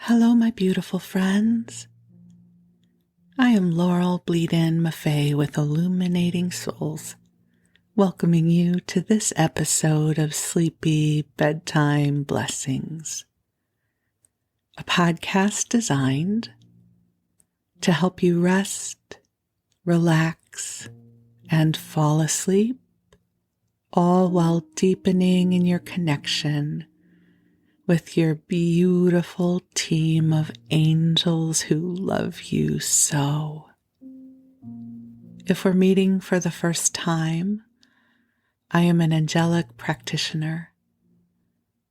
Hello, my beautiful friends. I am Laurel Bleadon-Maffei with Illuminating Souls, welcoming you to this episode of Sleepy Bedtime Blessings, a podcast designed to help you rest, relax, and fall asleep, all while deepening in your connection with your beautiful team of angels who love you so. If we're meeting for the first time, I am an angelic practitioner,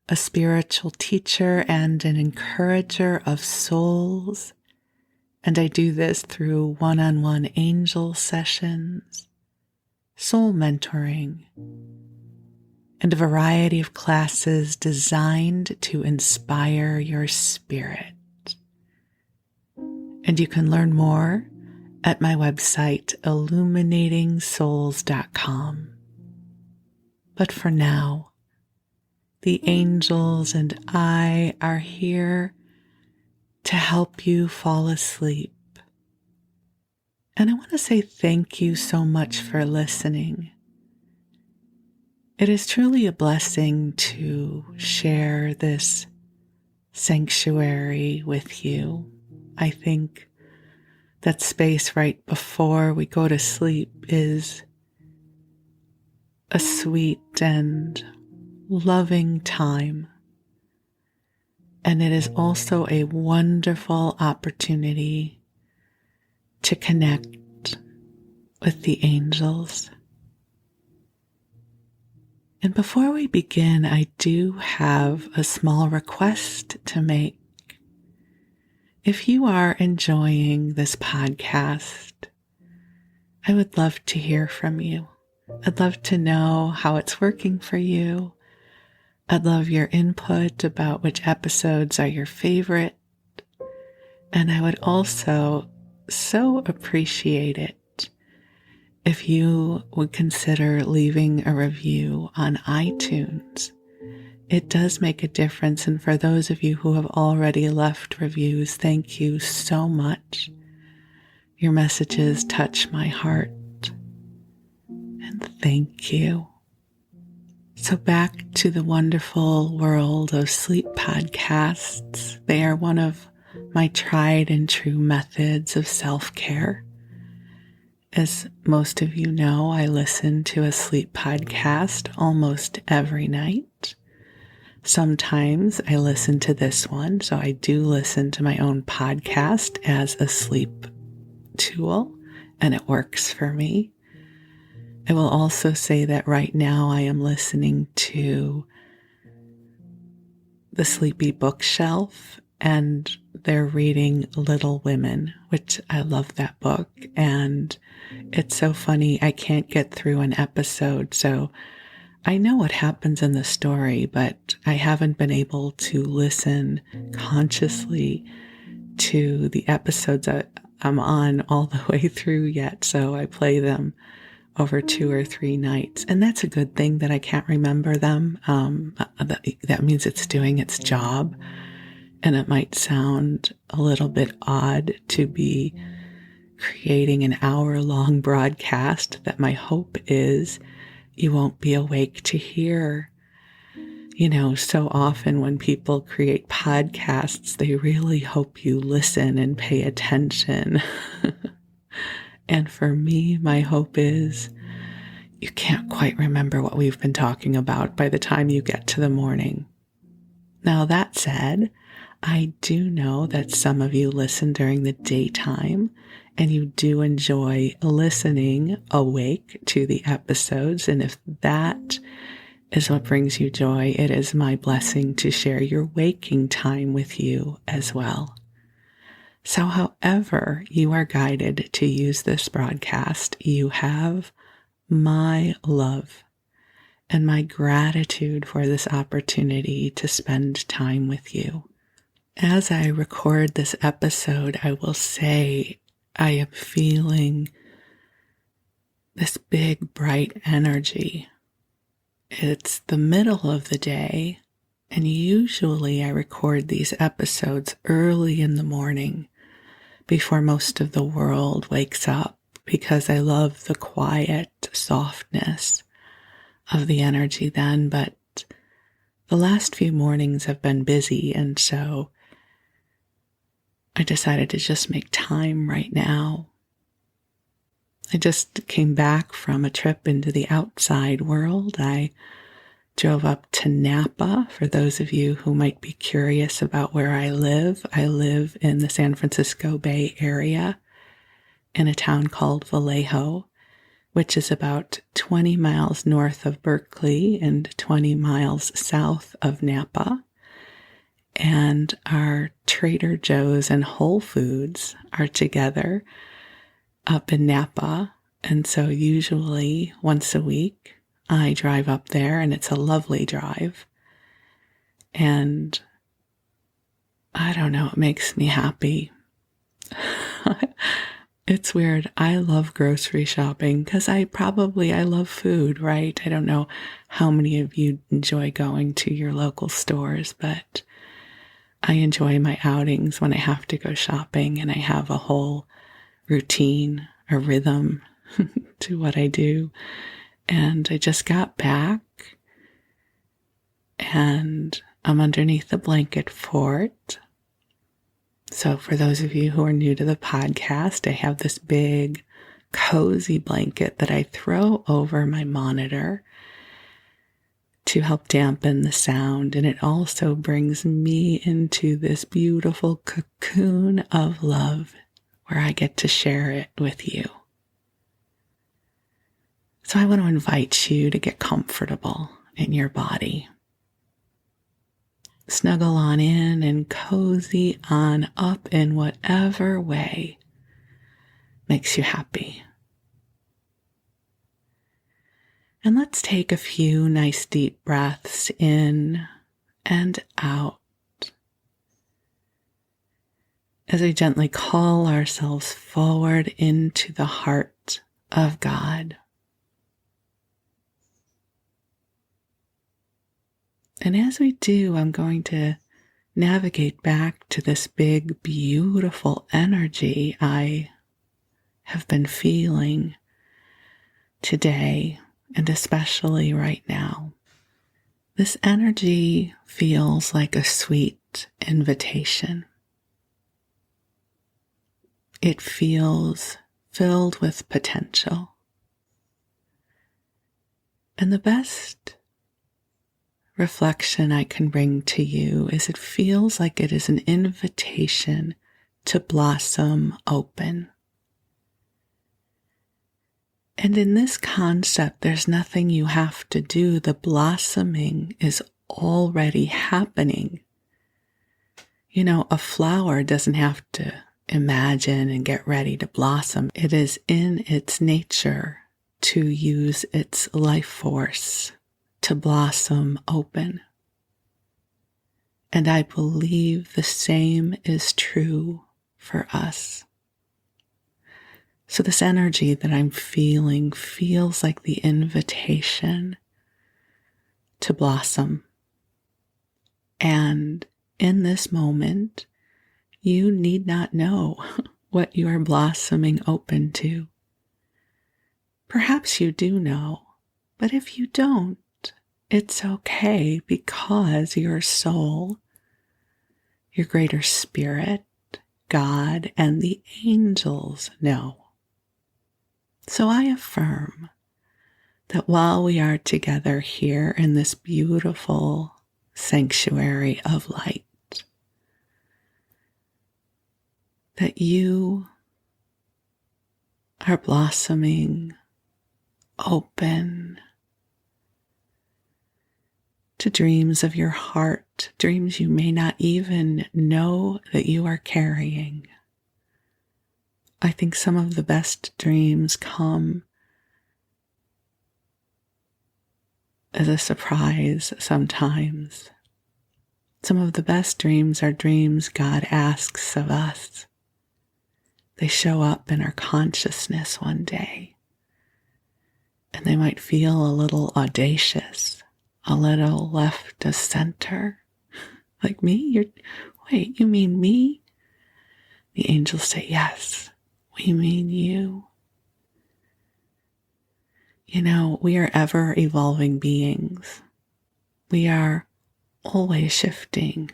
a spiritual teacher, and an encourager of souls, and I do this through one-on-one angel sessions, soul mentoring, and a variety of classes designed to inspire your spirit. And you can learn more at my website, illuminatingsouls.com. But for now, the angels and I are here to help you fall asleep. And I want to say thank you so much for listening. It is truly a blessing to share this sanctuary with you. I think that space right before we go to sleep is a sweet and loving time. And it is also a wonderful opportunity to connect with the angels. And before we begin, I do have a small request to make. If you are enjoying this podcast, I would love to hear from you. I'd love to know how it's working for you. I'd love your input about which episodes are your favorite. And I would also so appreciate it if you would consider leaving a review on iTunes. It does make a difference, and for those of you who have already left reviews, thank you so much. Your messages touch my heart, and thank you. So back to the wonderful world of sleep podcasts. They are one of my tried and true methods of self-care. As most of you know, I listen to a sleep podcast almost every night. Sometimes I listen to this one, so I do listen to my own podcast as a sleep tool, and it works for me. I will also say that right now I am listening to The Sleepy Bookshelf, and they're reading Little Women, which I love that book. And it's so funny, I can't get through an episode, so I know what happens in the story, but I haven't been able to listen consciously to the episodes that I'm on all the way through yet, so I play them over 2 or 3 nights. And that's a good thing that I can't remember them. That means it's doing its job. And it might sound a little bit odd to be creating an hour-long broadcast that my hope is you won't be awake to hear. You know, so often when people create podcasts, they really hope you listen and pay attention. And for me, my hope is you can't quite remember what we've been talking about by the time you get to the morning. Now, that said, I do know that some of you listen during the daytime, and you do enjoy listening awake to the episodes. And if that is what brings you joy, it is my blessing to share your waking time with you as well. So however you are guided to use this broadcast, you have my love and my gratitude for this opportunity to spend time with you. As I record this episode, I will say I am feeling this big, bright energy. It's the middle of the day, And usually I record these episodes early in the morning before most of the world wakes up because I love the quiet softness of the energy then. But the last few mornings have been busy, and so I decided to just make time right now. I just came back from a trip into the outside world. I drove up to Napa. For those of you who might be curious about where I live in the San Francisco Bay Area in a town called Vallejo, which is about 20 miles north of Berkeley and 20 miles south of Napa. And our Trader Joe's and Whole Foods are together up in Napa. And so usually once a week, I drive up there, and it's a lovely drive. And I don't know, it makes me happy. It's weird. I love grocery shopping because I love food, right? I don't know how many of you enjoy going to your local stores, but I enjoy my outings when I have to go shopping, and I have a whole routine, a rhythm to what I do. And I just got back, and I'm underneath the blanket fort. So for those of you who are new to the podcast, I have this big, cozy blanket that I throw over my monitor to help dampen the sound. And it also brings me into this beautiful cocoon of love where I get to share it with you. So I want to invite you to get comfortable in your body. Snuggle on in and cozy on up in whatever way makes you happy. And let's take a few nice deep breaths in and out as we gently call ourselves forward into the heart of God. And as we do, I'm going to navigate back to this big, beautiful energy I have been feeling today, and especially right now. This energy feels like a sweet invitation. It feels filled with potential. And the best reflection I can bring to you is it feels like it is an invitation to blossom open. And in this concept, there's nothing you have to do. The blossoming is already happening. You know, a flower doesn't have to imagine and get ready to blossom. It is in its nature to use its life force to blossom open. And I believe the same is true for us. So this energy that I'm feeling feels like the invitation to blossom. And in this moment, you need not know what you are blossoming open to. Perhaps you do know, but if you don't, it's okay, because your soul, your greater spirit, God, and the angels know. So I affirm that while we are together here in this beautiful sanctuary of light, that you are blossoming open to dreams of your heart, dreams you may not even know that you are carrying. I think some of the best dreams come as a surprise sometimes. Some of the best dreams are dreams God asks of us. They show up in our consciousness one day, and they might feel a little audacious, a little left of center. Like me? Wait, you mean me? The angels say, yes, we mean you. You know, we are ever evolving beings. We are always shifting.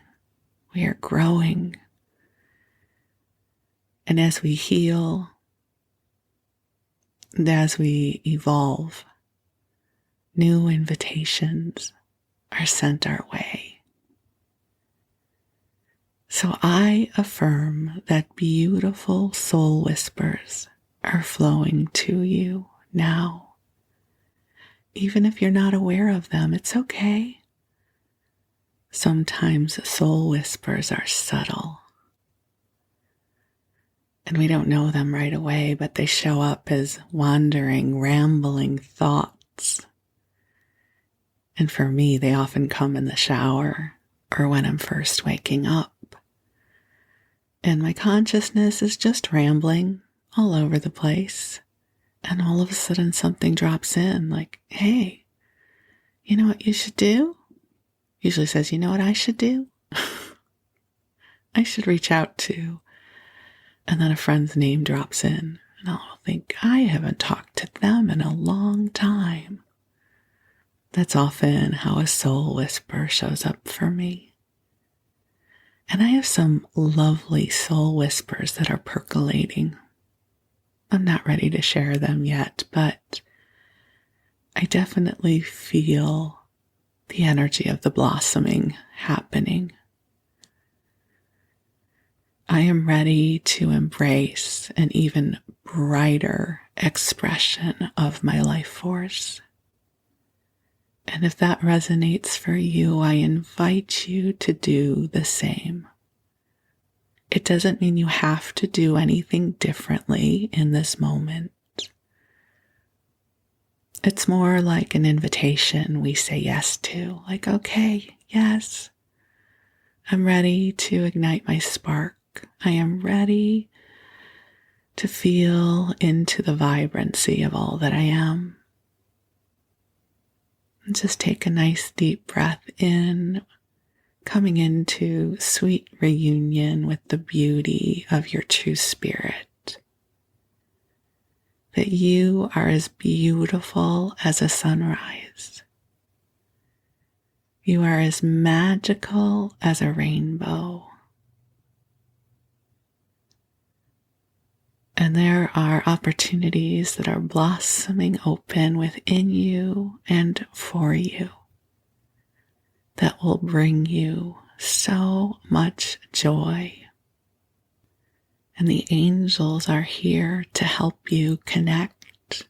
We are growing. And as we heal, and as we evolve, new invitations are sent our way. So I affirm that beautiful soul whispers are flowing to you now. Even if you're not aware of them, it's okay. Sometimes soul whispers are subtle, and we don't know them right away, but they show up as wandering, rambling thoughts. And for me, they often come in the shower or when I'm first waking up. And my consciousness is just rambling all over the place. And all of a sudden something drops in like, hey, you know what you should do? Usually says, you know what I should do? I should reach out to. And then a friend's name drops in. And I'll think, I haven't talked to them in a long time. That's often how a soul whisper shows up for me. And I have some lovely soul whispers that are percolating. I'm not ready to share them yet, but I definitely feel the energy of the blossoming happening. I am ready to embrace an even brighter expression of my life force. And if that resonates for you, I invite you to do the same. It doesn't mean you have to do anything differently in this moment. It's more like an invitation we say yes to, like, okay, yes, I'm ready to ignite my spark. I am ready to feel into the vibrancy of all that I am. And just take a nice deep breath in, coming into sweet reunion with the beauty of your true spirit. That you are as beautiful as a sunrise. You are as magical as a rainbow. And there are opportunities that are blossoming open within you and for you that will bring you so much joy. And the angels are here to help you connect.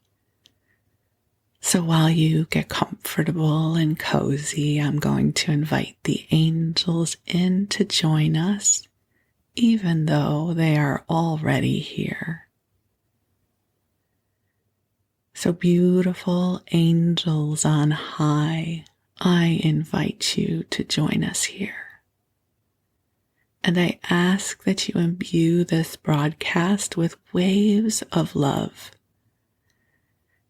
So while you get comfortable and cozy, I'm going to invite the angels in to join us, even though they are already here. So beautiful angels on high, I invite you to join us here. And I ask that you imbue this broadcast with waves of love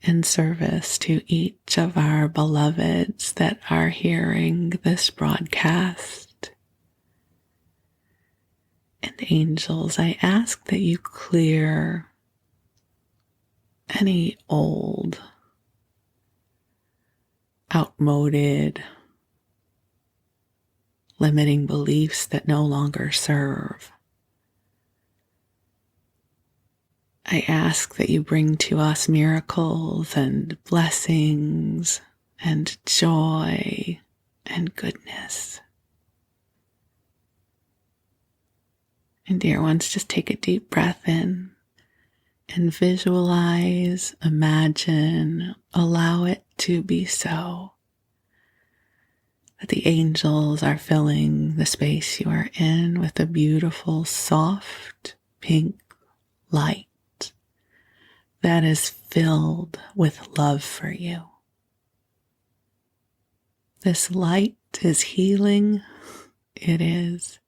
in service to each of our beloveds that are hearing this broadcast. And angels, I ask that you clear any old, outmoded, limiting beliefs that no longer serve. I ask that you bring to us miracles and blessings and joy and goodness. And dear ones, just take a deep breath in and visualize, imagine, allow it to be so. That the angels are filling the space you are in with a beautiful, soft, pink light that is filled with love for you. This light is healing. It is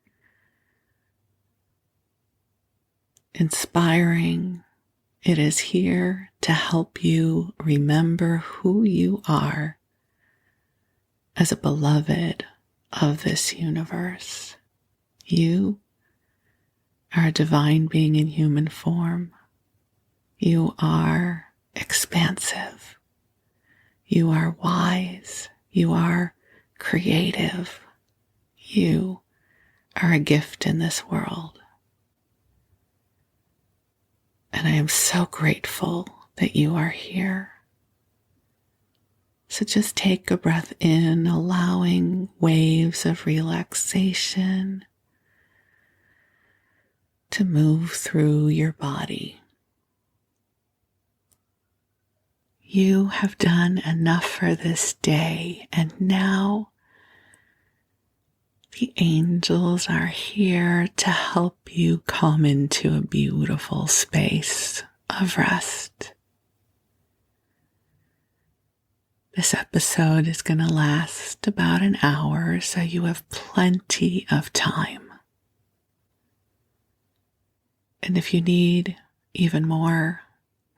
inspiring. It is here to help you remember who you are as a beloved of this universe. You are a divine being in human form. You are expansive. You are wise. You are creative. You are a gift in this world. And I am so grateful that you are here. So just take a breath in, allowing waves of relaxation to move through your body. You have done enough for this day, and now the angels are here to help you come into a beautiful space of rest. This episode is going to last about an hour, so you have plenty of time. And if you need even more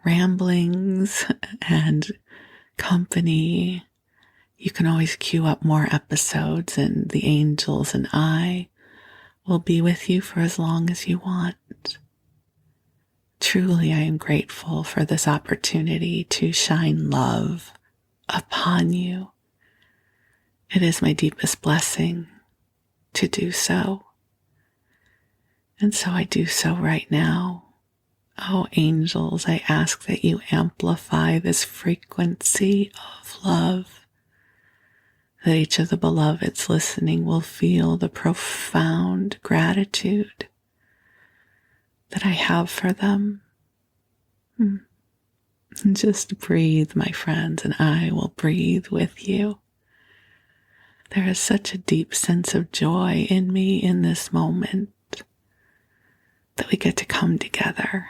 ramblings and company, you can always queue up more episodes, and the angels and I will be with you for as long as you want. Truly, I am grateful for this opportunity to shine love upon you. It is my deepest blessing to do so. And so I do so right now. Oh, angels, I ask that you amplify this frequency of love, that each of the beloveds listening will feel the profound gratitude that I have for them. Just breathe, my friends, and I will breathe with you. There is such a deep sense of joy in me in this moment that we get to come together.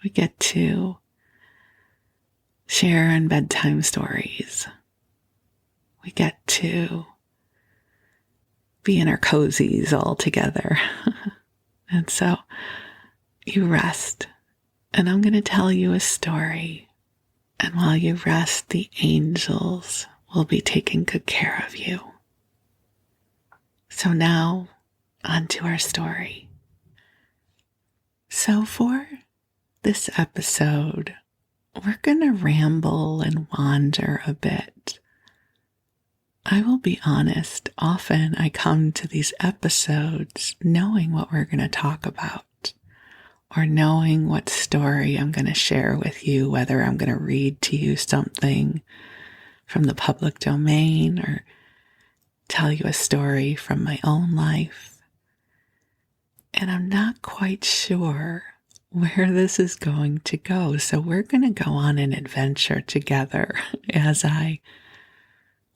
We get to share in bedtime stories. We get to be in our cozies all together. And so you rest. And I'm going to tell you a story. And while you rest, the angels will be taking good care of you. So now, on to our story. So for this episode, we're going to ramble and wander a bit. I will be honest, often I come to these episodes knowing what we're going to talk about, or knowing what story I'm going to share with you, whether I'm going to read to you something from the public domain or tell you a story from my own life. And I'm not quite sure where this is going to go. So we're going to go on an adventure together as I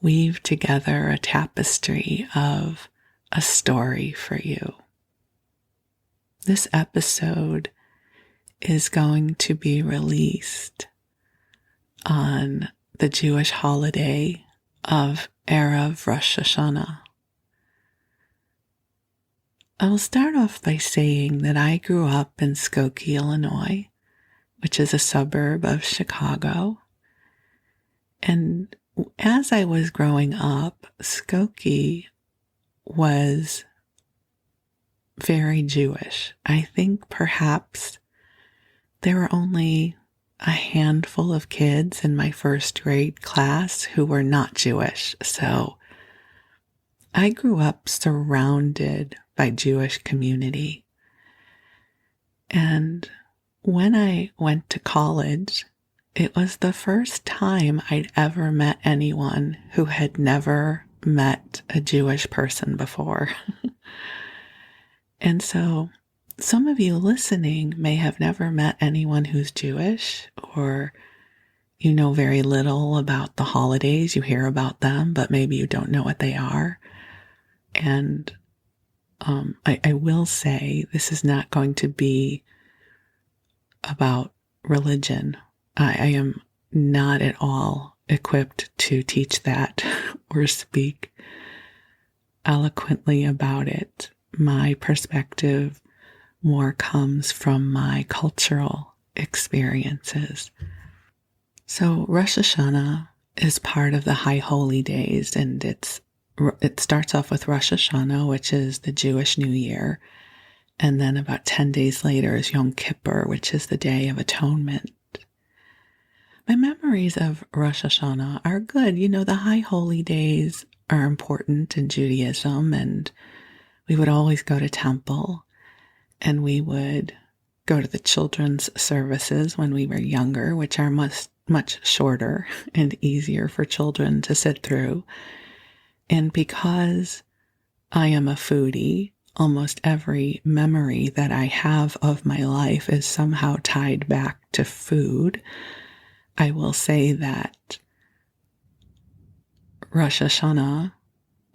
weave together a tapestry of a story for you. This episode is going to be released on the Jewish holiday of Erev Rosh Hashanah. I will start off by saying that I grew up in Skokie, Illinois, which is a suburb of Chicago. And as I was growing up, Skokie was very Jewish. I think perhaps there were only a handful of kids in my first grade class who were not Jewish. So I grew up surrounded by Jewish community. And when I went to college, it was the first time I'd ever met anyone who had never met a Jewish person before. And so some of you listening may have never met anyone who's Jewish, or you know very little about the holidays. You hear about them, but maybe you don't know what they are. And I will say this is not going to be about religion. I am not at all equipped to teach that or speak eloquently about it. My perspective more comes from my cultural experiences. So Rosh Hashanah is part of the High Holy Days, and it starts off with Rosh Hashanah, which is the Jewish New Year, and then about 10 days later is Yom Kippur, which is the Day of Atonement. My memories of Rosh Hashanah are good. The High Holy Days are important in Judaism, and we would always go to temple, and we would go to the children's services when we were younger, which are much shorter and easier for children to sit through. And because I am a foodie, almost every memory that I have of my life is somehow tied back to food. I will say that Rosh Hashanah,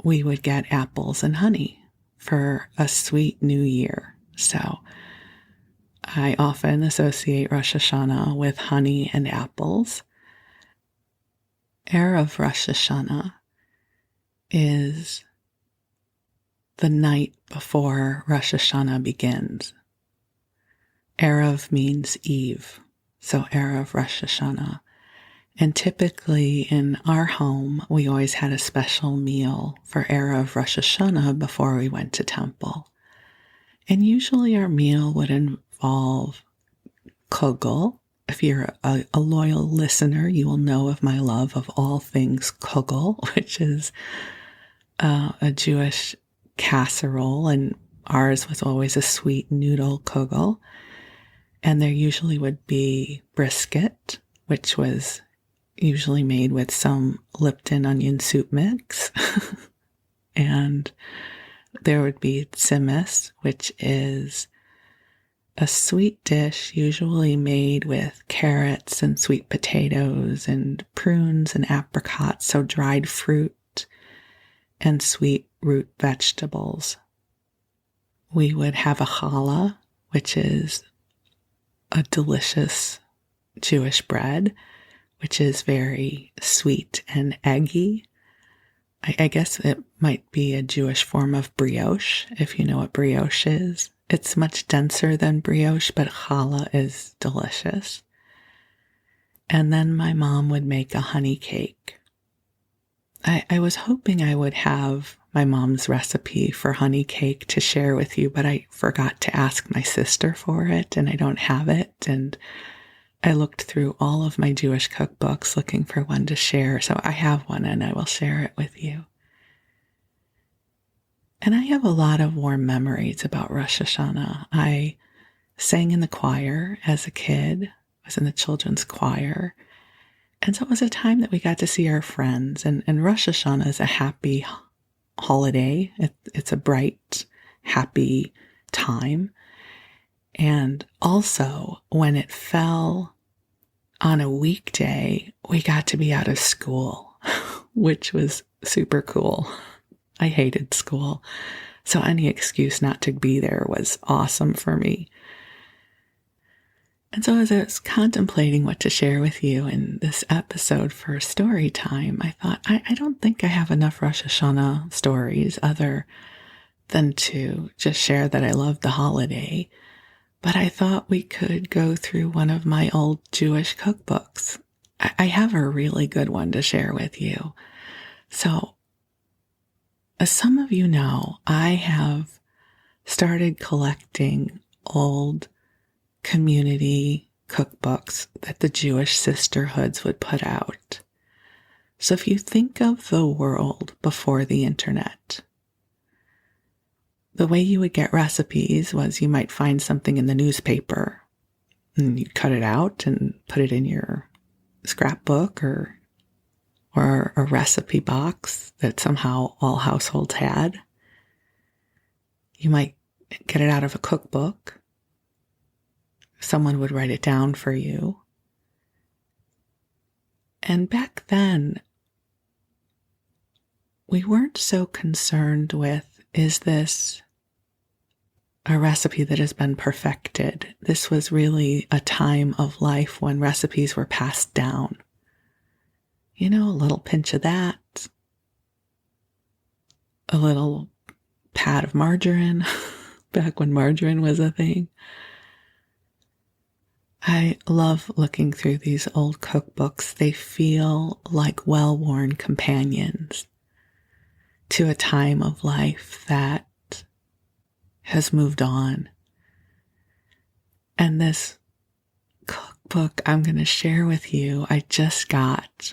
we would get apples and honey for a sweet new year. So I often associate Rosh Hashanah with honey and apples. Erev Rosh Hashanah is the night before Rosh Hashanah begins. Erev means eve, so Erev Rosh Hashanah. And typically in our home, we always had a special meal for Erev Rosh Hashanah before we went to temple. And usually our meal would involve kugel. If you're a loyal listener, you will know of my love of all things kugel, which is a Jewish casserole, and ours was always a sweet noodle kugel. And there usually would be brisket, which was usually made with some Lipton onion soup mix. And there would be tzimmus, which is a sweet dish usually made with carrots and sweet potatoes and prunes and apricots, so dried fruit and sweet root vegetables. We would have a challah, which is a delicious Jewish bread, which is very sweet and eggy. I guess it might be a Jewish form of brioche, if you know what brioche is. It's much denser than brioche, but challah is delicious. And then my mom would make a honey cake. I was hoping I would have my mom's recipe for honey cake to share with you, but I forgot to ask my sister for it, and I don't have it. And I looked through all of my Jewish cookbooks looking for one to share, so I have one and I will share it with you. And I have a lot of warm memories about Rosh Hashanah. I sang in the choir as a kid. I was in the children's choir. And so it was a time that we got to see our friends. And Rosh Hashanah is a happy holiday. It's a bright, happy time. And also, when it fell on a weekday, we got to be out of school, which was super cool. I hated school, so any excuse not to be there was awesome for me. And so as I was contemplating what to share with you in this episode for story time, I thought, I don't think I have enough Rosh Hashanah stories other than to just share that I love the holiday. But I thought we could go through one of my old Jewish cookbooks. I have a really good one to share with you. So, as some of you know, I have started collecting old community cookbooks that the Jewish sisterhoods would put out. So if you think of the world before the internet, the way you would get recipes was you might find something in the newspaper and you'd cut it out and put it in your scrapbook or a recipe box that somehow all households had. You might get it out of a cookbook. Someone would write it down for you. And back then, we weren't so concerned with, is this a recipe that has been perfected? This was really a time of life when recipes were passed down. A little pinch of that, a little pat of margarine, back when margarine was a thing. I love looking through these old cookbooks. They feel like well-worn companions to a time of life that has moved on. And this cookbook I'm going to share with you, I just got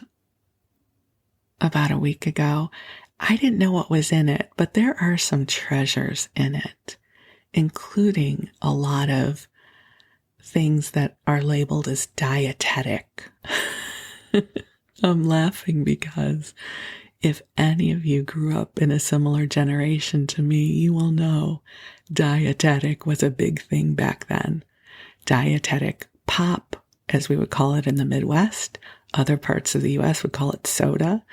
about a week ago. I didn't know what was in it, but there are some treasures in it, including a lot of things that are labeled as dietetic. I'm laughing because if any of you grew up in a similar generation to me, you will know dietetic was a big thing back then. Dietetic pop, as we would call it in the Midwest. Other parts of the U.S. would call it soda.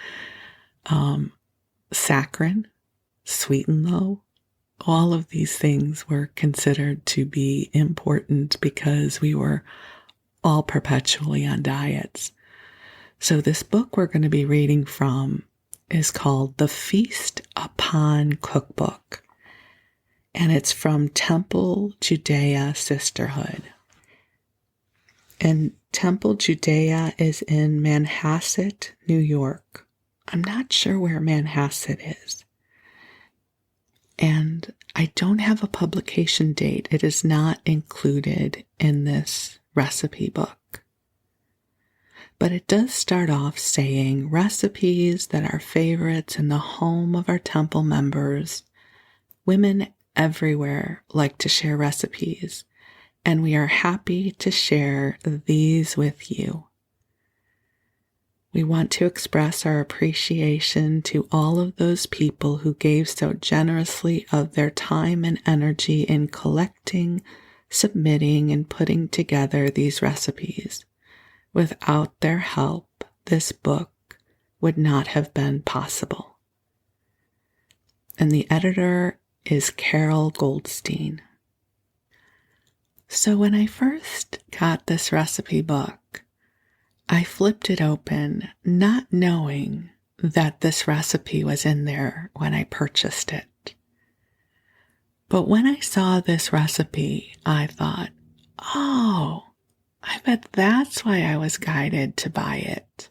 Saccharin, sweet and low. All of these things were considered to be important because we were all perpetually on diets. So this book we're going to be reading from is called The Feast Upon Cookbook. And it's from Temple Judea Sisterhood. And Temple Judea is in Manhasset, New York. I'm not sure where Manhasset is. And I don't have a publication date. It is not included in this recipe book. But it does start off saying recipes that are favorites in the home of our temple members. Women everywhere like to share recipes, and we are happy to share these with you. We want to express our appreciation to all of those people who gave so generously of their time and energy in collecting, submitting, and putting together these recipes. Without their help, this book would not have been possible. And the editor is Carol Goldstein. So when I first got this recipe book, I flipped it open, not knowing that this recipe was in there when I purchased it. But when I saw this recipe, I thought, oh, I bet that's why I was guided to buy it.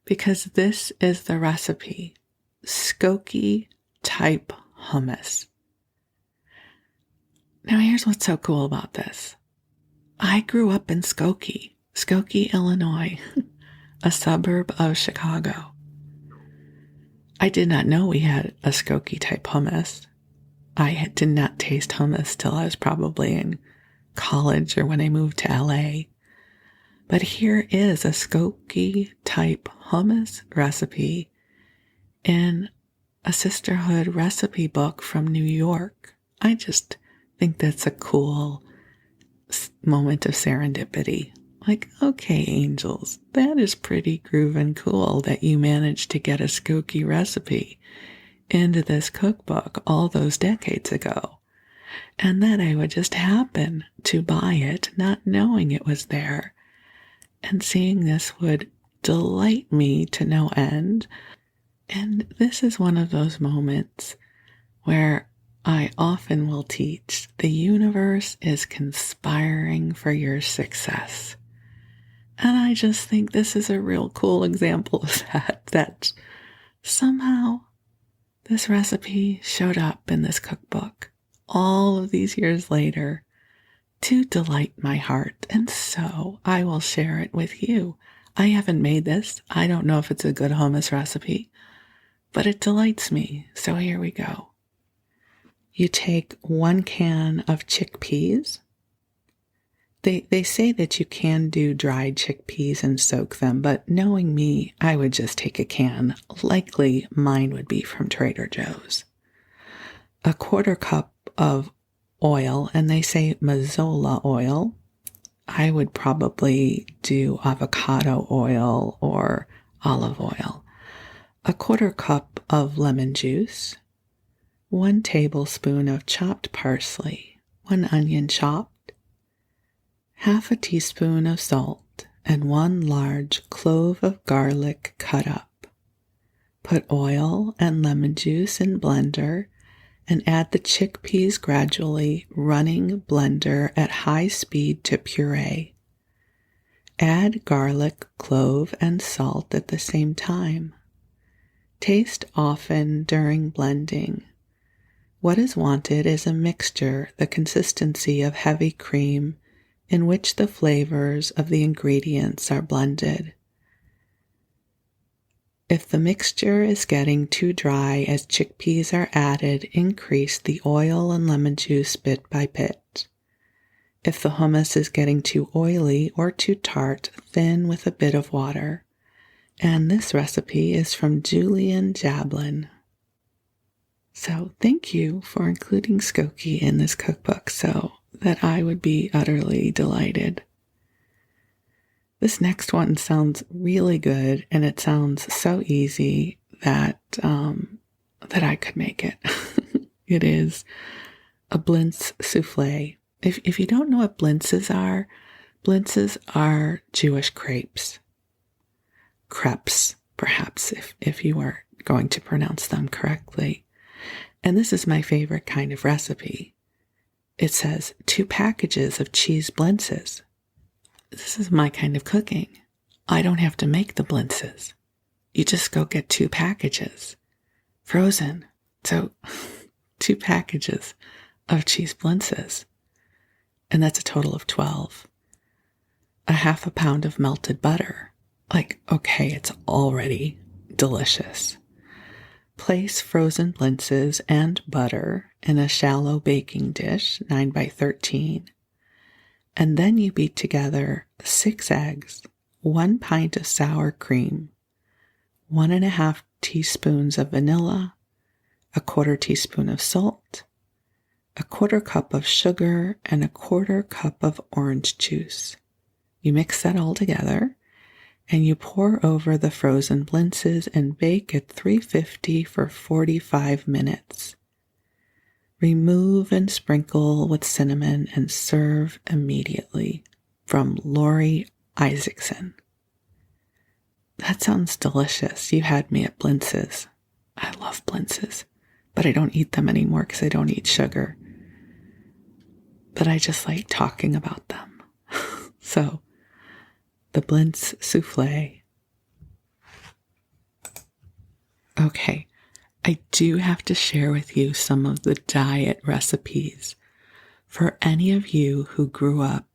Because this is the recipe, Skokie type hummus. Now here's what's so cool about this. I grew up in Skokie, Illinois, a suburb of Chicago. I did not know we had a Skokie type hummus. I did not taste hummus till I was probably in college or when I moved to LA. But here is a Skokie type hummus recipe in a sisterhood recipe book from New York. I just think that's a cool moment of serendipity. Like, okay, angels, that is pretty groovin' cool that you managed to get a Skokie recipe into this cookbook all those decades ago. And then I would just happen to buy it, not knowing it was there. And seeing this would delight me to no end. And this is one of those moments where I often will teach the universe is conspiring for your success. And I just think this is a real cool example of that somehow this recipe showed up in this cookbook all of these years later to delight my heart. And so I will share it with you. I haven't made this. I don't know if it's a good hummus recipe, but it delights me. So here we go. You take 1 can of chickpeas. They say that you can do dried chickpeas and soak them, but knowing me, I would just take a can. Likely mine would be from Trader Joe's. A 1/4 cup of oil, and they say mazola oil. I would probably do avocado oil or olive oil. A 1/4 cup of lemon juice. 1 tablespoon of chopped parsley. 1 onion chopped. 1/2 teaspoon of salt, and 1 large clove of garlic cut up. Put oil and lemon juice in blender and add the chickpeas gradually, running blender at high speed to puree. Add garlic, clove, and salt at the same time. Taste often during blending. What is wanted is a mixture, the consistency of heavy cream, in which the flavors of the ingredients are blended. If the mixture is getting too dry as chickpeas are added, increase the oil and lemon juice bit by bit. If the hummus is getting too oily or too tart, thin with a bit of water. And this recipe is from Julian Jablin. So thank you for including Skokie in this cookbook so that I would be utterly delighted. This next one sounds really good, and it sounds so easy that I could make it. It is a blintz souffle. If you don't know what blintzes are Jewish crepes. Crepes, perhaps, if you are going to pronounce them correctly. And this is my favorite kind of recipe. It says 2 packages of cheese blintzes. This is my kind of cooking. I don't have to make the blintzes. You just go get 2 packages, frozen. So 2 packages of cheese blintzes. And that's a total of 12. A half a pound of melted butter. Okay, it's already delicious. Place frozen blintzes and butter in a shallow baking dish, 9 by 13. And then you beat together 6 eggs, 1 pint of sour cream, 1.5 teaspoons of vanilla, a 1/4 teaspoon of salt, a 1/4 cup of sugar, and a 1/4 cup of orange juice. You mix that all together, and you pour over the frozen blintzes and bake at 350 for 45 minutes. Remove and sprinkle with cinnamon and serve immediately. From Lori Isaacson. That sounds delicious. You had me at blintzes. I love blintzes, but I don't eat them anymore because I don't eat sugar. But I just like talking about them. So, the blintz souffle. Okay, I do have to share with you some of the diet recipes. For any of you who grew up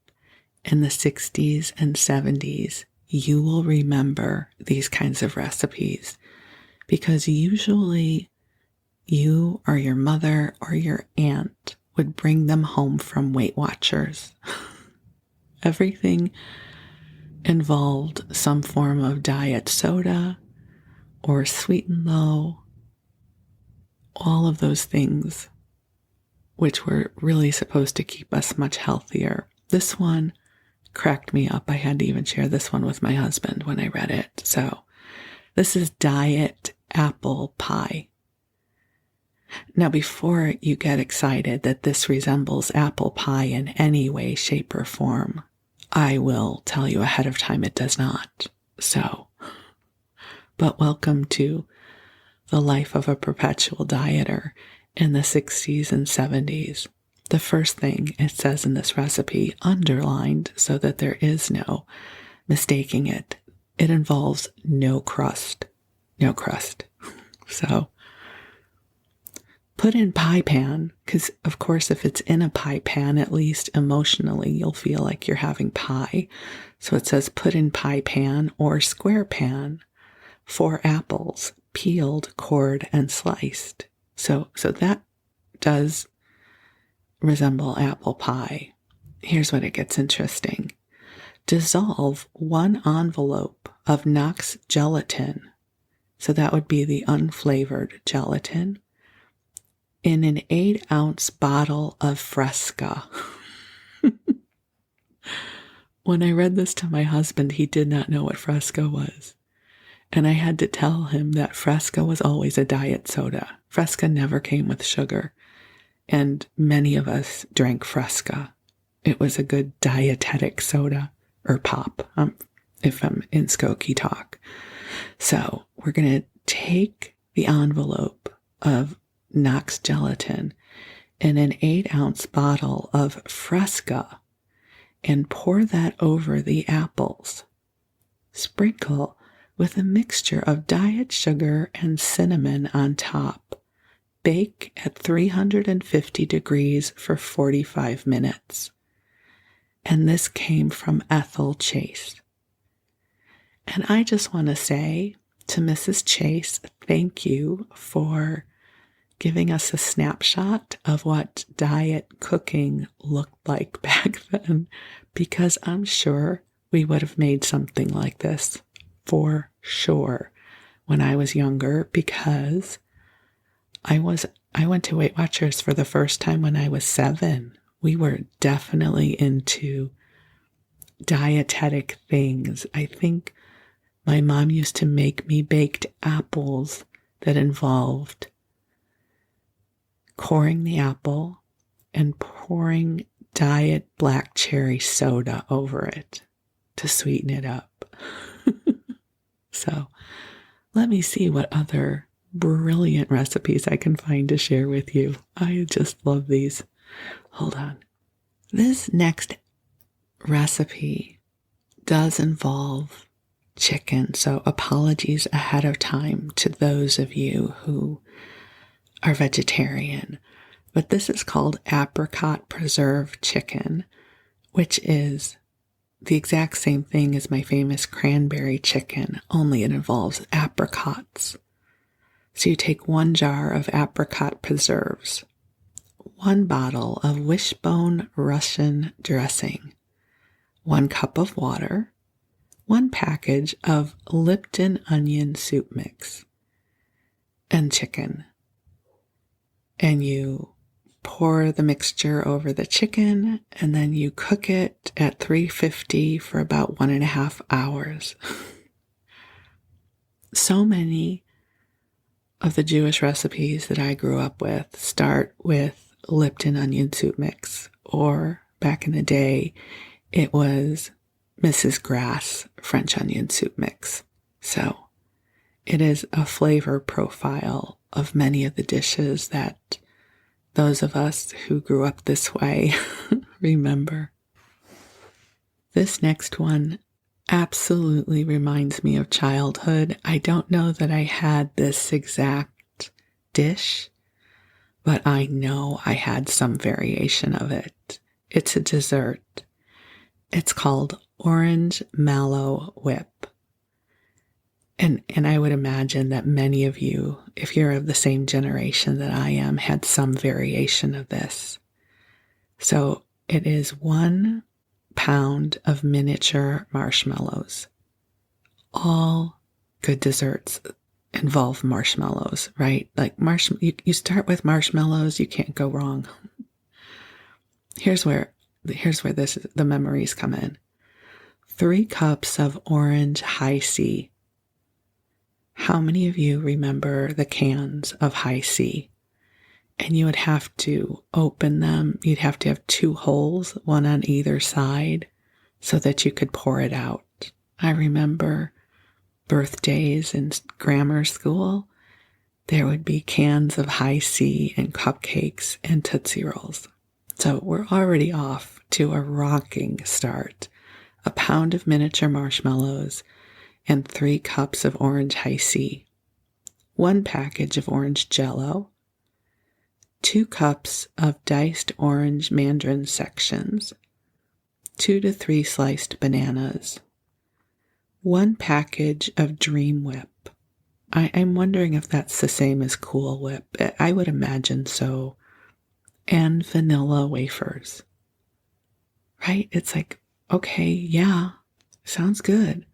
in the 60s and 70s, you will remember these kinds of recipes because usually you or your mother or your aunt would bring them home from Weight Watchers. Everything involved some form of diet soda or sweet and low, all of those things which were really supposed to keep us much healthier. This one cracked me up. I had to even share this one with my husband when I read it. So this is diet apple pie. Now, before you get excited that this resembles apple pie in any way, shape, or form, I will tell you ahead of time it does not. So, but welcome to the life of a perpetual dieter in the 60s and 70s. The first thing it says in this recipe, underlined so that there is no mistaking it, it involves no crust. No crust. So, put in pie pan, because of course if it's in a pie pan, at least emotionally you'll feel like you're having pie. So it says put in pie pan or square pan. 4 apples, peeled, cored, and sliced. So that does resemble apple pie. Here's what it gets interesting. Dissolve 1 envelope of Knox gelatin. So that would be the unflavored gelatin in an 8-ounce bottle of Fresca. When I read this to my husband, he did not know what Fresca was. And I had to tell him that Fresca was always a diet soda. Fresca never came with sugar. And many of us drank Fresca. It was a good dietetic soda or pop, if I'm in Skokie talk. So we're going to take the envelope of Knox gelatin in an 8-ounce bottle of Fresca and pour that over the apples. Sprinkle with a mixture of diet sugar and cinnamon on top. Bake at 350 degrees for 45 minutes. And this came from Ethel Chase. And I just want to say to Mrs. Chase, thank you for giving us a snapshot of what diet cooking looked like back then, because I'm sure we would have made something like this for sure when I was younger, because I went to Weight Watchers for the first time when I was 7. We were definitely into dietetic things. I think my mom used to make me baked apples that involved coring the apple and pouring diet black cherry soda over it to sweeten it up. So let me see what other brilliant recipes I can find to share with you. I just love these. Hold on. This next recipe does involve chicken, so apologies ahead of time to those of you who are vegetarian. But this is called apricot preserved chicken, which is the exact same thing as my famous cranberry chicken, only it involves apricots. So you take 1 jar of apricot preserves, 1 bottle of wishbone Russian dressing, 1 cup of water, 1 package of Lipton onion soup mix, and chicken. And you pour the mixture over the chicken, and then you cook it at 350 for about 1.5 hours. So many of the Jewish recipes that I grew up with start with Lipton onion soup mix, or back in the day, it was Mrs. Grass French onion soup mix. So it is a flavor profile of many of the dishes that those of us who grew up this way remember. This next one absolutely reminds me of childhood. I don't know that I had this exact dish, but I know I had some variation of it. It's a dessert. It's called orange mallow whip. And I would imagine that many of you, if you're of the same generation that I am, had some variation of this. So it is 1 pound of miniature marshmallows. All good desserts involve marshmallows, right? Like you start with marshmallows, you can't go wrong. Here's where the memories come in. 3 cups of orange high C. How many of you remember the cans of high C? And you would have to open them. You'd have to have 2 holes, 1 on either side, so that you could pour it out. I remember birthdays in grammar school. There would be cans of high C and cupcakes and Tootsie Rolls. So we're already off to a rocking start. 1 pound of miniature marshmallows and 3 cups of orange high C, 1 package of orange Jell-O, 2 cups of diced orange mandarin sections, 2 to 3 sliced bananas, 1 package of Dream Whip. I'm wondering if that's the same as Cool Whip. I would imagine so. And vanilla wafers. Right? It's like, okay, yeah, sounds good.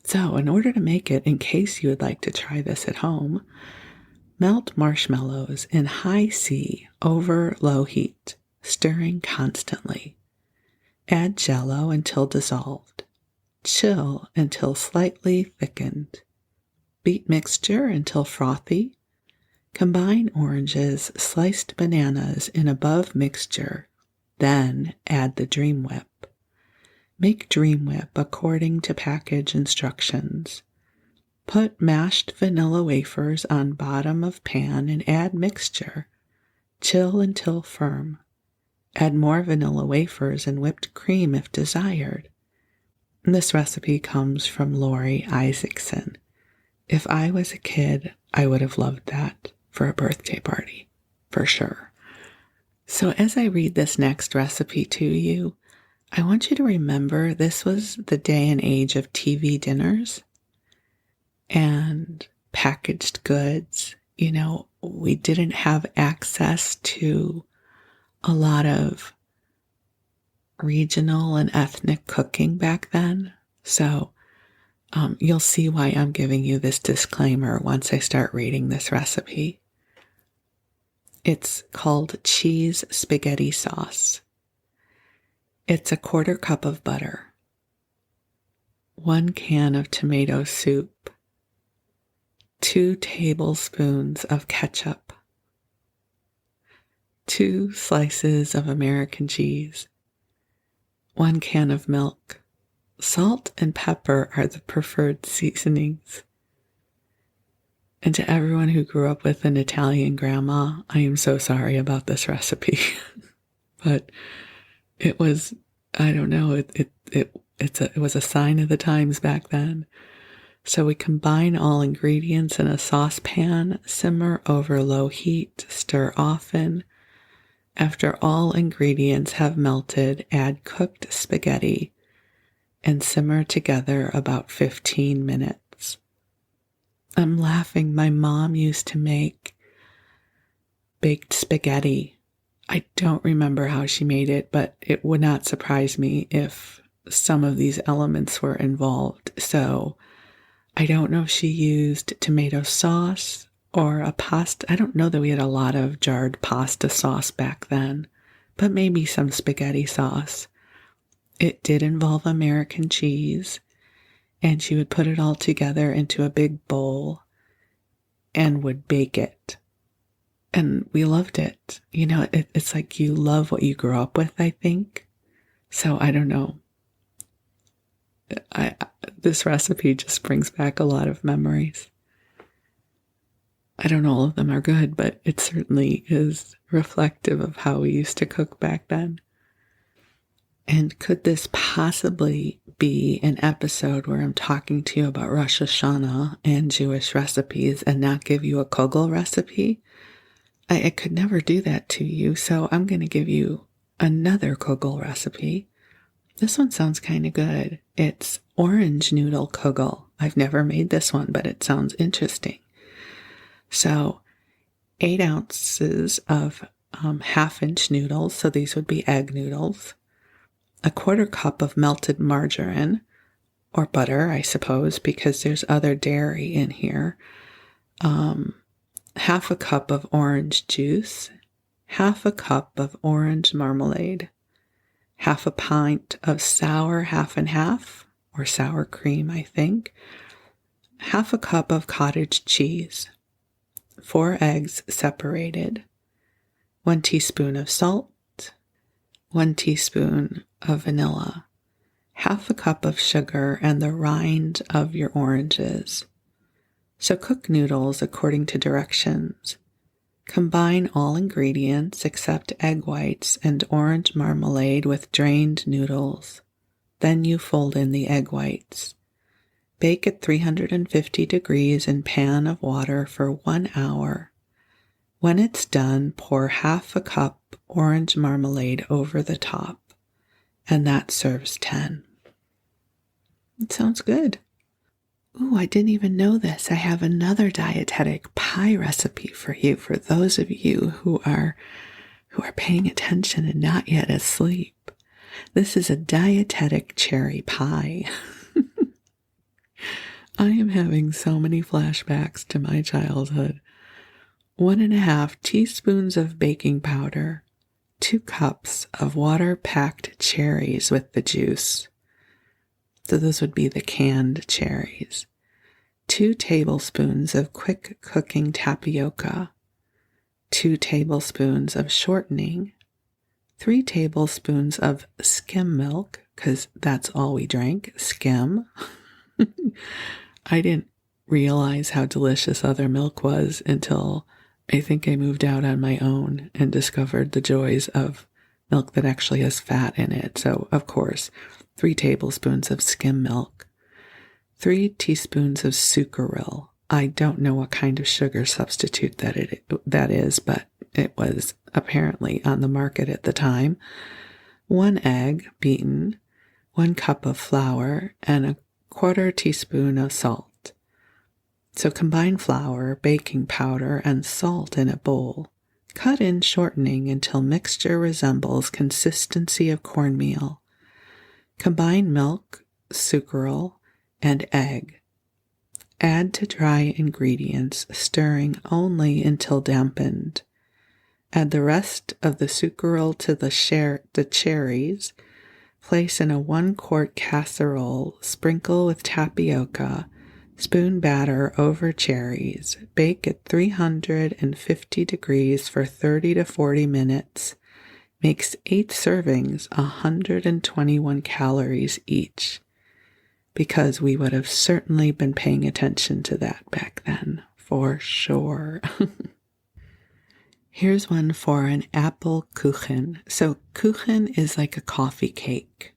So in order to make it, in case you would like to try this at home, melt marshmallows in high C over low heat, stirring constantly. Add Jell-O until dissolved. Chill until slightly thickened. Beat mixture until frothy. Combine oranges, sliced bananas in above mixture. Then add the Dream Whip. Make Dream Whip according to package instructions. Put mashed vanilla wafers on bottom of pan and add mixture. Chill until firm. Add more vanilla wafers and whipped cream if desired. This recipe comes from Lori Isaacson. If I was a kid, I would have loved that for a birthday party, for sure. So as I read this next recipe to you, I want you to remember this was the day and age of TV dinners and packaged goods. You know, we didn't have access to a lot of regional and ethnic cooking back then. So you'll see why I'm giving you this disclaimer once I start reading this recipe. It's called cheese spaghetti sauce. It's a 1/4 cup of butter, 1 can of tomato soup, 2 tablespoons of ketchup, 2 slices of American cheese, 1 can of milk. Salt and pepper are the preferred seasonings. And to everyone who grew up with an Italian grandma, I am so sorry about this recipe. But it was, I don't know, it was a sign of the times back then. So we combine all ingredients in a saucepan, simmer over low heat, stir often. After all ingredients have melted, add cooked spaghetti and simmer together about 15 minutes. I'm laughing. My mom used to make baked spaghetti. I don't remember how she made it, but it would not surprise me if some of these elements were involved. So I don't know if she used tomato sauce or a pasta. I don't know that we had a lot of jarred pasta sauce back then, but maybe some spaghetti sauce. It did involve American cheese, and she would put it all together into a big bowl and would bake it. And we loved it. You know, it's like you love what you grew up with, I think. So I don't know. This recipe just brings back a lot of memories. I don't know all of them are good, but it certainly is reflective of how we used to cook back then. And could this possibly be an episode where I'm talking to you about Rosh Hashanah and Jewish recipes and not give you a kugel recipe? I could never do that to you, so I'm going to give you another kugel recipe. This one sounds kind of good. It's orange noodle kugel. I've never made this one, but it sounds interesting. So 8 ounces of 1/2-inch noodles, so these would be egg noodles. A 1/4 cup of melted margarine, or butter, I suppose, because there's other dairy in here. 1/2 cup of orange juice, 1/2 cup of orange marmalade, 1/2 pint of sour 1/2 or sour cream, I think, 1/2 cup of cottage cheese, 4 eggs separated, 1 teaspoon of salt, 1 teaspoon of vanilla, 1/2 cup of sugar, and the rind of your oranges. So cook noodles according to directions. Combine all ingredients except egg whites and orange marmalade with drained noodles. Then you fold in the egg whites. Bake at 350 degrees in pan of water for 1 hour. When it's done, pour 1/2 cup orange marmalade over the top, and that serves 10. It sounds good. Ooh, I didn't even know this. I have another dietetic pie recipe for you, for those of you who are paying attention and not yet asleep. This is a dietetic cherry pie. I am having so many flashbacks to my childhood. 1.5 teaspoons of baking powder, 2 cups of water-packed cherries with the juice. So those would be the canned cherries. 2 tablespoons of quick cooking tapioca. 2 tablespoons of shortening. 3 tablespoons of skim milk, because that's all we drank, skim. I didn't realize how delicious other milk was until I think I moved out on my own and discovered the joys of milk that actually has fat in it. So, of course, 3 tablespoons of skim milk, 3 teaspoons of sucralose. I don't know what kind of sugar substitute that is, but it was apparently on the market at the time. 1 egg beaten, 1 cup of flour, and a 1/4 teaspoon of salt. So combine flour, baking powder, and salt in a bowl. Cut in shortening until mixture resembles consistency of cornmeal. Combine milk, sucralose, and egg. Add to dry ingredients, stirring only until dampened. Add the rest of the sucralose to the cherries. Place in a 1-quart casserole, sprinkle with tapioca, spoon batter over cherries. Bake at 350 degrees for 30 to 40 minutes. Makes 8 servings, 121 calories each. Because we would have certainly been paying attention to that back then, for sure. Here's one for an apple kuchen. So kuchen is like a coffee cake.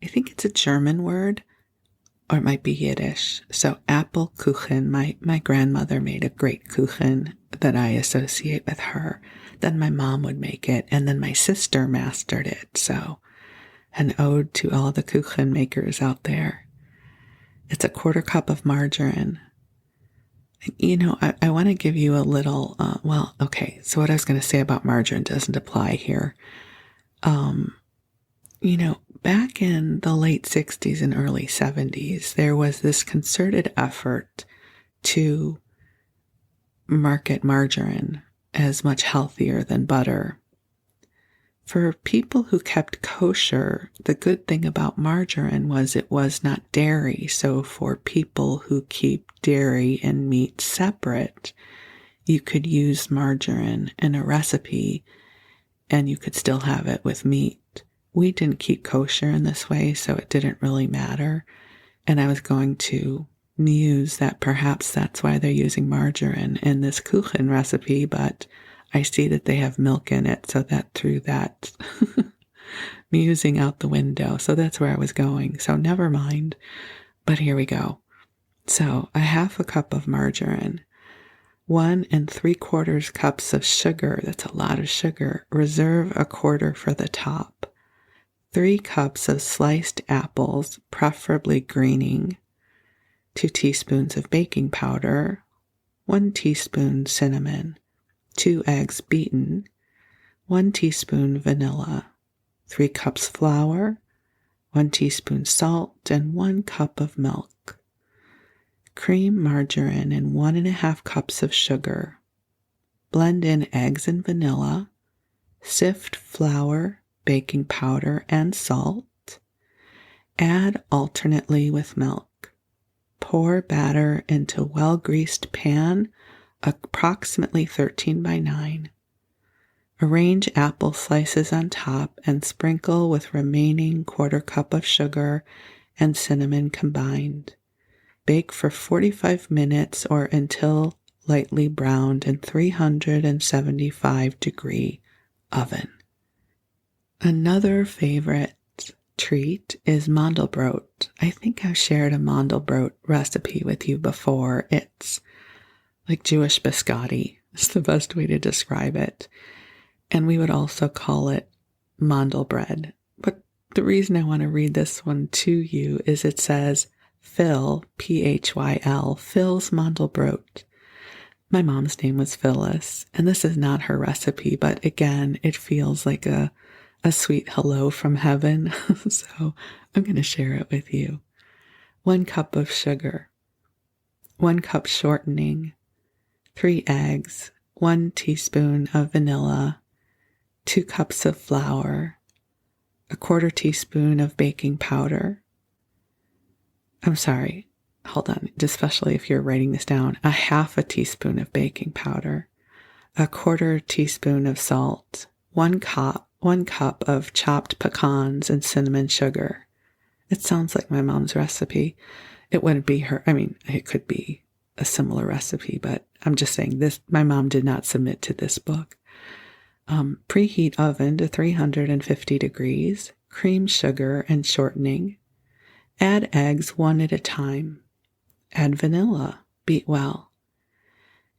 I think it's a German word, or it might be Yiddish. So apple kuchen, my grandmother made a great kuchen that I associate with her. Then my mom would make it, and then my sister mastered it. So an ode to all the kuchen makers out there. It's a 1/4 cup of margarine. You know, I want to give you a little, so what I was going to say about margarine doesn't apply here. Back in the late 60s and early 70s, there was this concerted effort to market margarine as much healthier than butter. For people who kept kosher, the good thing about margarine was it was not dairy. So for people who keep dairy and meat separate, you could use margarine in a recipe and you could still have it with meat. We didn't keep kosher in this way, so it didn't really matter. And I was going to muse that perhaps that's why they're using margarine in this kuchen recipe, but I see that they have milk in it, so that threw that musing out the window. So that's where I was going. So never mind. But here we go. So 1/2 cup of margarine, 1 3/4 cups of sugar. That's a lot of sugar. Reserve 1/4 for the top. 3 cups of sliced apples, preferably greening. 2 teaspoons of baking powder. 1 teaspoon cinnamon. 2 eggs beaten, 1 teaspoon vanilla, 3 cups flour, 1 teaspoon salt, and 1 cup of milk. Cream margarine and 1 1/2 cups of sugar. Blend in eggs and vanilla. Sift flour, baking powder, and salt. Add alternately with milk. Pour batter into well-greased pan, approximately 13 by 9. Arrange apple slices on top and sprinkle with remaining 1/4 cup of sugar and cinnamon combined. Bake for 45 minutes or until lightly browned in 375-degree oven. Another favorite treat is Mandelbrot. I think I've shared a Mandelbrot recipe with you before. It's like Jewish biscotti. It's the best way to describe it. And we would also call it mandel bread. But the reason I want to read this one to you is it says Phil, P-H-Y-L, Phil's Mandelbrot. My mom's name was Phyllis, and this is not her recipe, but again, it feels like a sweet hello from heaven. So I'm going to share it with you. 1 cup of sugar, 1 cup shortening, 3 eggs, 1 teaspoon of vanilla, 2 cups of flour, 1/4 teaspoon of baking powder. I'm sorry, hold on, especially if you're writing this down, 1/2 teaspoon of baking powder, 1/4 teaspoon of salt, 1 cup of chopped pecans and cinnamon sugar. It sounds like my mom's recipe. It wouldn't be her. I mean, it could be, a similar recipe, but I'm just saying this, my mom did not submit to this book. Preheat oven to 350 degrees, cream sugar and shortening. Add eggs one at a time. Add vanilla, beat well.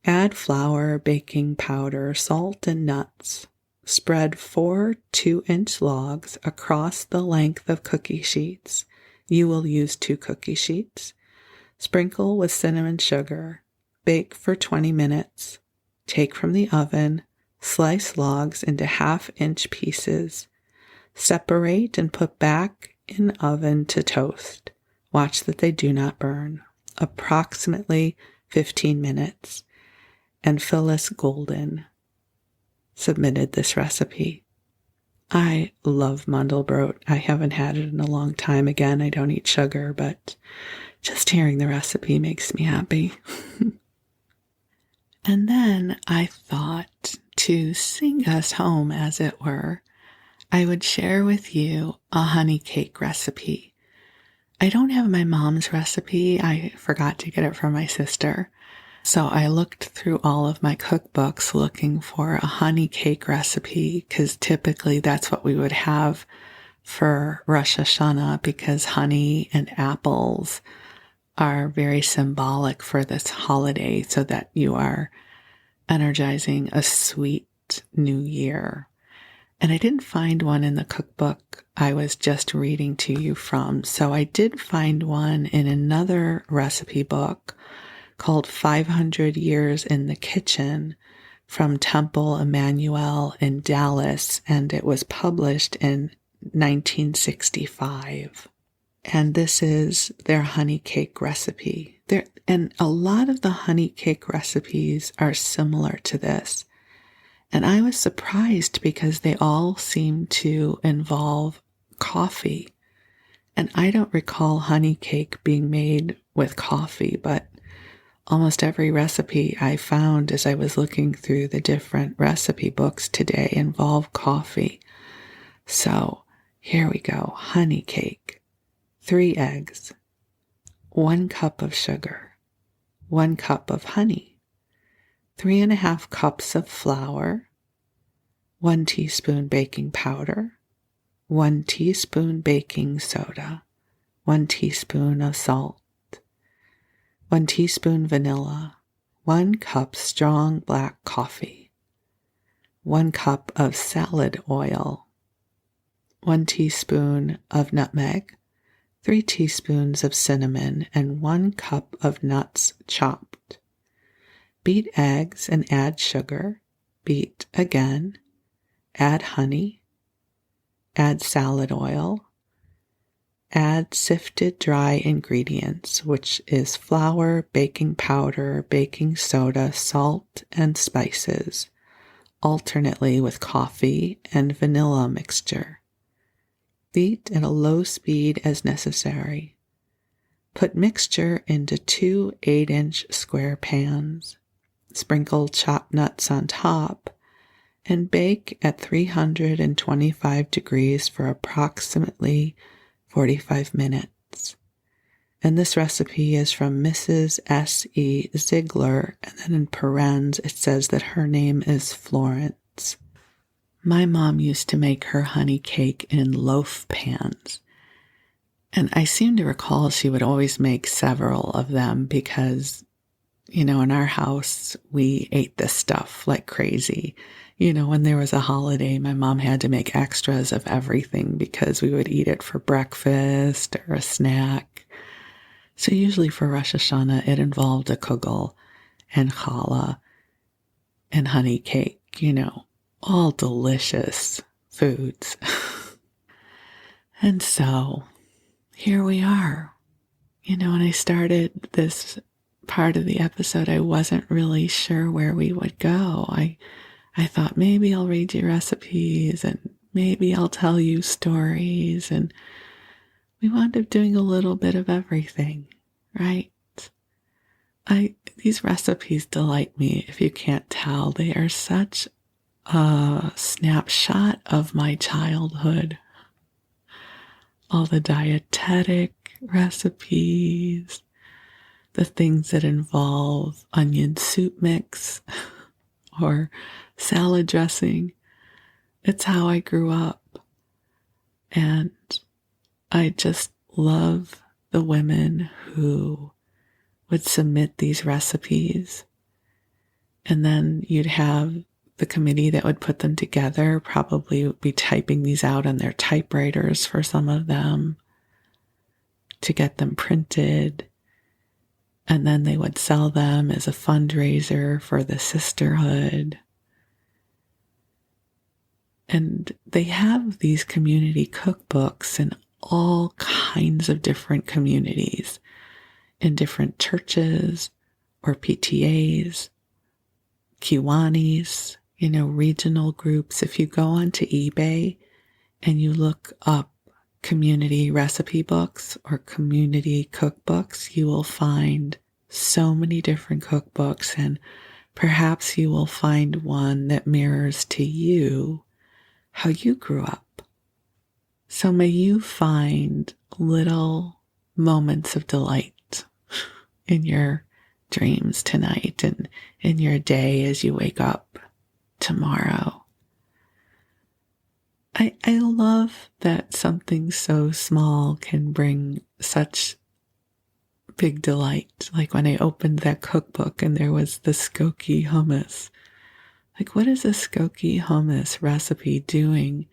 Add flour, baking powder, salt, and nuts. Spread 4 2-inch logs across the length of cookie sheets. You will use 2 cookie sheets. Sprinkle with cinnamon sugar. Bake for 20 minutes. Take from the oven. Slice logs into 1/2-inch pieces. Separate and put back in oven to toast. Watch that they do not burn. Approximately 15 minutes. And Phyllis Golden submitted this recipe. I love Mandelbrot. I haven't had it in a long time. Again, I don't eat sugar, but just hearing the recipe makes me happy. And then I thought, to sing us home, as it were, I would share with you a honey cake recipe. I don't have my mom's recipe. I forgot to get it from my sister. So I looked through all of my cookbooks looking for a honey cake recipe, because typically that's what we would have for Rosh Hashanah, because honey and apples are very symbolic for this holiday, so that you are energizing a sweet new year. And I didn't find one in the cookbook I was just reading to you from, so I did find one in another recipe book called 500 Years in the Kitchen from Temple Emmanuel in Dallas, and it was published in 1965. And this is their honey cake recipe. And a lot of the honey cake recipes are similar to this. And I was surprised because they all seem to involve coffee. And I don't recall honey cake being made with coffee, but almost every recipe I found as I was looking through the different recipe books today involve coffee. So here we go. Honey cake. 3 eggs. 1 cup of sugar. 1 cup of honey. 3½ cups of flour. 1 teaspoon baking powder. 1 teaspoon baking soda. 1 teaspoon of salt. 1 teaspoon vanilla, 1 cup strong black coffee, 1 cup of salad oil, 1 teaspoon of nutmeg, 3 teaspoons of cinnamon, and 1 cup of nuts chopped. Beat eggs and add sugar. Beat again. Add honey. Add salad oil. Add sifted dry ingredients, which is flour, baking powder, baking soda, salt, and spices, alternately with coffee and vanilla mixture. Beat at a low speed as necessary. Put mixture into 2 8-inch square pans. Sprinkle chopped nuts on top and bake at 325 degrees for approximately 45 minutes. And this recipe is from Mrs. S.E. Ziegler, and then in parens it says that her name is Florence. My mom used to make her honey cake in loaf pans, and I seem to recall she would always make several of them because, in our house we ate this stuff like crazy. When there was a holiday, my mom had to make extras of everything because we would eat it for breakfast or a snack. So usually for Rosh Hashanah, it involved a kugel and challah and honey cake, all delicious foods. And so here we are. When I started this part of the episode, I wasn't really sure where we would go. I thought maybe I'll read you recipes and maybe I'll tell you stories, and we wound up doing a little bit of everything, right? These recipes delight me, if you can't tell. They are such a snapshot of my childhood. All the dietetic recipes, the things that involve onion soup mix or salad dressing. It's how I grew up. And I just love the women who would submit these recipes. And then you'd have the committee that would put them together, probably would be typing these out on their typewriters for some of them to get them printed. And then they would sell them as a fundraiser for the sisterhood. And they have these community cookbooks in all kinds of different communities, in different churches or PTAs, Kiwanis, regional groups. If you go onto eBay and you look up community recipe books or community cookbooks, you will find so many different cookbooks, and perhaps you will find one that mirrors to you how you grew up. So may you find little moments of delight in your dreams tonight and in your day as you wake up tomorrow. I love that something so small can bring such big delight. Like when I opened that cookbook and there was the Skokie hummus. Like, what is a Skokie hummus recipe doing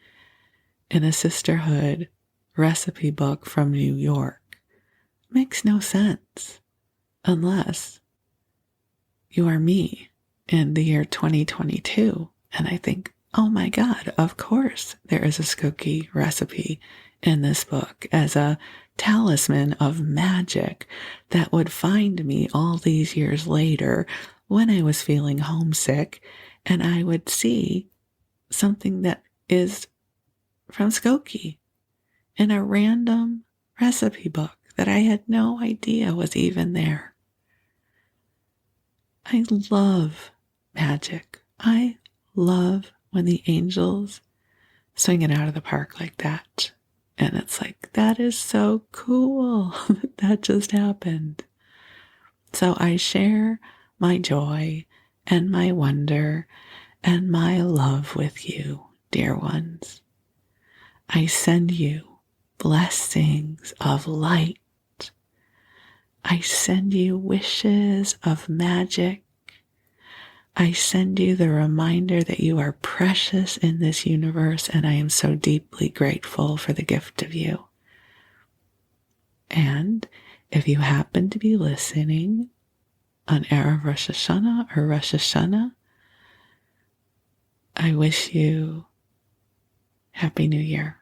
in a sisterhood recipe book from New York? Makes no sense unless you are me in the year 2022. And I think, oh my God, of course there is a Skokie recipe in this book as a talisman of magic that would find me all these years later when I was feeling homesick, and I would see something that is from Skokie in a random recipe book that I had no idea was even there. I love magic. I love when the angels swing it out of the park like that. And it's like, that is so cool that just happened. So I share my joy and my wonder and my love with you, dear ones. I send you blessings of light. I send you wishes of magic. I send you the reminder that you are precious in this universe, and I am so deeply grateful for the gift of you. And if you happen to be listening on Erev Rosh Hashanah or Rosh Hashanah, I wish you Happy New Year.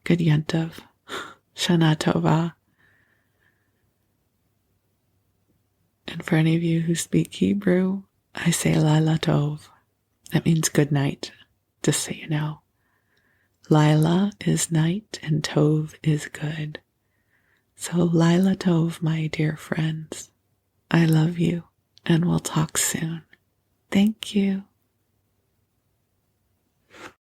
Good Yom, Shana Tova. And for any of you who speak Hebrew, I say Laila Tov. That means good night, just so you know. Laila is night and Tov is good. So Laila Tov, my dear friends. I love you, and we'll talk soon. Thank you.